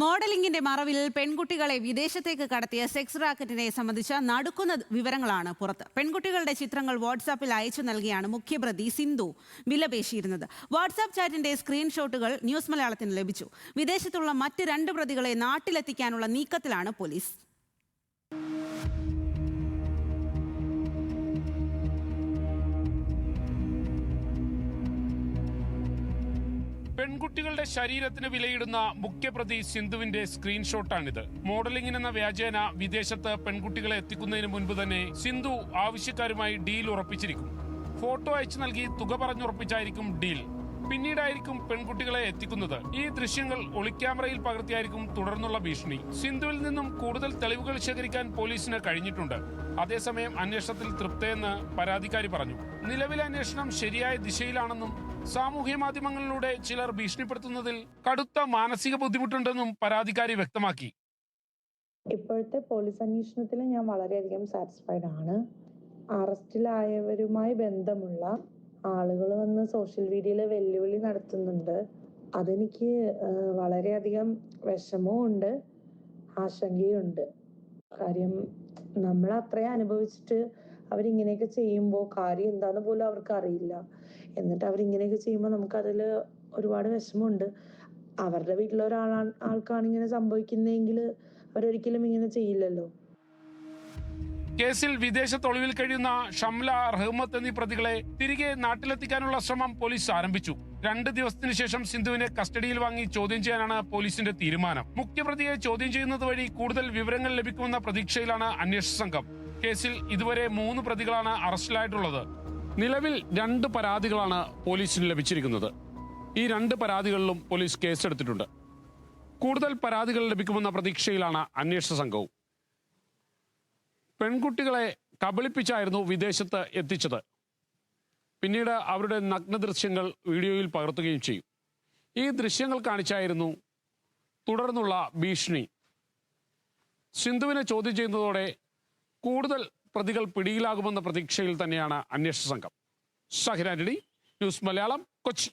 മോഡലിംഗിന്റെ മറവിൽ പെൺകുട്ടികളെ വിദേശത്തേക്ക് കടത്തിയ സെക്സ് റാക്കറ്റിനെ സംബന്ധിച്ച നടുക്കുന്ന വിവരങ്ങളാണ് പുറത്ത്. പെൺകുട്ടികളുടെ ചിത്രങ്ങൾ വാട്സാപ്പിൽ അയച്ചു നൽകിയാണ് മുഖ്യപ്രതി സിന്ധു വിലപേശിയിരുന്നത്. വാട്സാപ്പ് ചാറ്റിന്റെ സ്ക്രീൻഷോട്ടുകൾ ന്യൂസ് മലയാളത്തിന് ലഭിച്ചു. വിദേശത്തുള്ള മറ്റ് 2 പ്രതികളെ നാട്ടിലെത്തിക്കാനുള്ള നീക്കത്തിലാണ് പോലീസ്. പെൺകുട്ടികളുടെ ശരീരത്തിന് വിലയിടുന്ന മുഖ്യപ്രതി സിന്ധുവിന്റെ സ്ക്രീൻഷോട്ടാണിത്. മോഡലിംഗിനെന്ന വ്യാജേന വിദേശത്ത് പെൺകുട്ടികളെ എത്തിക്കുന്നതിന് മുൻപ് തന്നെ സിന്ധു ആവശ്യക്കാരുമായി ഡീൽ ഉറപ്പിച്ചിരിക്കും. ഫോട്ടോ അയച്ചു നൽകി തുക പറഞ്ഞുറപ്പിച്ചായിരിക്കും ഡീൽ. പിന്നീടായിരിക്കും പെൺകുട്ടികളെ എത്തിക്കുന്നത്. ഈ ദൃശ്യങ്ങൾ ഒളിക്യാമറയിൽ പകർത്തിയായിരിക്കും തുടർന്നുള്ള ഭീഷണി. സിന്ധുവിൽ നിന്നും കൂടുതൽ തെളിവുകൾ ശേഖരിക്കാൻ പോലീസിന് കഴിഞ്ഞിട്ടുണ്ട്. അതേസമയം അന്വേഷണത്തിൽ തൃപ്തയെന്ന് പരാതിക്കാരി പറഞ്ഞു. നിലവിലെ അന്വേഷണം ശരിയായ ദിശയിലാണെന്നും സാമൂഹ്യ മാധ്യമങ്ങളിലൂടെ ചിലർ ഭീഷണിപ്പെടുത്തുന്നതിൽ കടുത്ത മാനസിക ബുദ്ധിമുട്ടുണ്ടെന്നും പരാതിക്കാരി വ്യക്തമാക്കി. ഇപ്പോഴത്തെ പോലീസ് അന്വേഷണത്തിൽ ഞാൻ വളരെയധികം സാറ്റിസ്ഫൈഡ് ആണ്. അറസ്റ്റിലായവരുമായി ബന്ധമുള്ള ആളുകൾ വന്ന് സോഷ്യൽ മീഡിയയിൽ വെല്ലുവിളി നടത്തുന്നുണ്ട്. അതെനിക്ക് വളരെയധികം വിഷമവും ഉണ്ട്, ആശങ്കയുണ്ട്. കാര്യം നമ്മൾ അത്രയും അനുഭവിച്ചിട്ട് അവരിങ്ങനെയൊക്കെ ചെയ്യുമ്പോൾ കാര്യം എന്താന്ന് പോലും അവർക്ക് അറിയില്ല. എന്നിട്ട് അവരിങ്ങനെയൊക്കെ ചെയ്യുമ്പോൾ നമുക്കതിൽ ഒരുപാട് വിഷമമുണ്ട്. അവരുടെ വീട്ടിലെ ആൾക്കാണ് ഇങ്ങനെ സംഭവിക്കുന്നതെങ്കിൽ അവരൊരിക്കലും ഇങ്ങനെ ചെയ്യില്ലല്ലോ. കേസിൽ വിദേശത്ത് ഒളിവിൽ കഴിയുന്ന ഷംല, റഹ്മത്ത് എന്നീ പ്രതികളെ തിരികെ നാട്ടിലെത്തിക്കാനുള്ള ശ്രമം പോലീസ് ആരംഭിച്ചു. 2 ദിവസത്തിന് ശേഷം സിന്ധുവിനെ കസ്റ്റഡിയിൽ വാങ്ങി ചോദ്യം ചെയ്യാനാണ് പോലീസിന്റെ തീരുമാനം. മുഖ്യപ്രതിയെ ചോദ്യം ചെയ്യുന്നത് വഴി കൂടുതൽ വിവരങ്ങൾ ലഭിക്കുമെന്ന പ്രതീക്ഷയിലാണ് അന്വേഷണ സംഘം. കേസിൽ ഇതുവരെ 3 പ്രതികളാണ് അറസ്റ്റിലായിട്ടുള്ളത്. നിലവിൽ 2 പരാതികളാണ് പോലീസിന് ലഭിച്ചിരിക്കുന്നത്. ഈ 2 പരാതികളിലും പോലീസ് കേസെടുത്തിട്ടുണ്ട്. കൂടുതൽ പരാതികൾ ലഭിക്കുമെന്ന പ്രതീക്ഷയിലാണ് അന്വേഷണ സംഘവും. പെൺകുട്ടികളെ കബളിപ്പിച്ചായിരുന്നു വിദേശത്ത് എത്തിച്ചത്. പിന്നീട് അവരുടെ നഗ്ന ദൃശ്യങ്ങൾ വീഡിയോയിൽ പകർത്തുകയും ചെയ്യും. ഈ ദൃശ്യങ്ങൾ കാണിച്ചായിരുന്നു തുടർന്നുള്ള ഭീഷണി. സിന്ധുവിനെ ചോദ്യം ചെയ്യുന്നതോടെ കൂടുതൽ പ്രതികൾ പിടിയിലാകുമെന്ന പ്രതീക്ഷയിൽ തന്നെയാണ് അന്വേഷണ സംഘം. ഷാഹിർ ആന്റണി, ന്യൂസ് മലയാളം, കൊച്ചി.